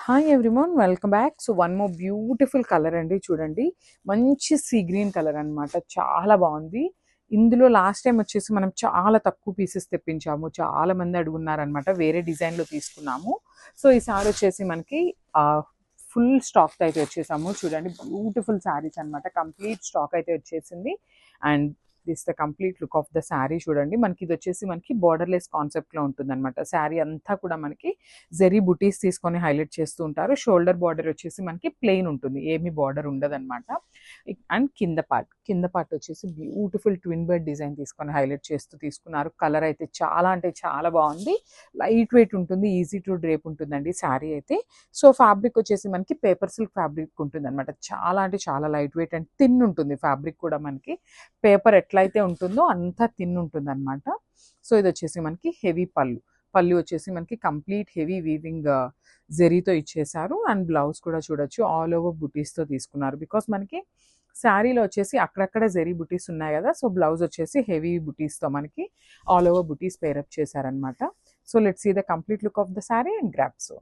Hi everyone, welcome back. So one more beautiful colour అండి. చూడండి, మంచి సీ గ్రీన్ కలర్ అనమాట. చాలా బాగుంది. ఇందులో లాస్ట్ టైం వచ్చేసి మనం చాలా తక్కువ పీసెస్ తెప్పించాము. చాలా మంది అడుగున్నారనమాట. వేరే డిజైన్లో తీసుకున్నాము. సో ఈసారి వచ్చేసి మనకి ఫుల్ స్టాక్ అయితే వచ్చేసాము. చూడండి, బ్యూటిఫుల్ శారీస్ అనమాట. కంప్లీట్ స్టాక్ అయితే వచ్చేసింది. And this the complete look of the sari. చూడండి, మనకి ఇది వచ్చేసి మనకి బార్డర్లెస్ కాన్సెప్ట్లో ఉంటుంది అనమాట. శారీ అంతా కూడా మనకి జరీ బుటీస్ తీసుకొని హైలైట్ చేస్తూ ఉంటారు. షోల్డర్ బార్డర్ వచ్చేసి మనకి ప్లెయిన్ ఉంటుంది, ఏమీ బార్డర్ ఉండదన్నమాట. అండ్ కింద పార్ట్ వచ్చేసి బ్యూటిఫుల్ ట్విన్ బర్డ్ డిజైన్ తీసుకొని హైలైట్ చేస్తూ తీసుకున్నారు. కలర్ అయితే చాలా అంటే చాలా బాగుంది. లైట్ వెయిట్ ఉంటుంది, ఈజీ టు డ్రేప్ ఉంటుందండి శారీ అయితే. సో ఫ్యాబ్రిక్ వచ్చేసి మనకి పేపర్ సిల్క్ ఫ్యాబ్రిక్ ఉంటుంది అనమాట. చాలా అంటే చాలా లైట్ వెయిట్ అండ్ థిన్ ఉంటుంది. ఫ్యాబ్రిక్ కూడా మనకి పేపర్ ఎట్లయితే ఉంటుందో అంత థిన్ ఉంటుంది అనమాట. సో ఇది వచ్చేసి మనకి హెవీ పళ్ళు వచ్చేసి మనకి కంప్లీట్ హెవీ వీవింగ్ జెరీతో ఇచ్చేసారు. అండ్ బ్లౌజ్ కూడా చూడొచ్చు, ఆల్ ఓవర్ బుటీస్తో తీసుకున్నారు. బికాస్ మనకి శారీలో వచ్చేసి అక్కడక్కడ జెరీ బుటీస్ ఉన్నాయి కదా. సో బ్లౌజ్ వచ్చేసి హెవీ బుటీస్తో మనకి ఆల్ ఓవర్ బుటీస్ పేరప్ చేశారనమాట. So let's see the complete look of the sari and drape. So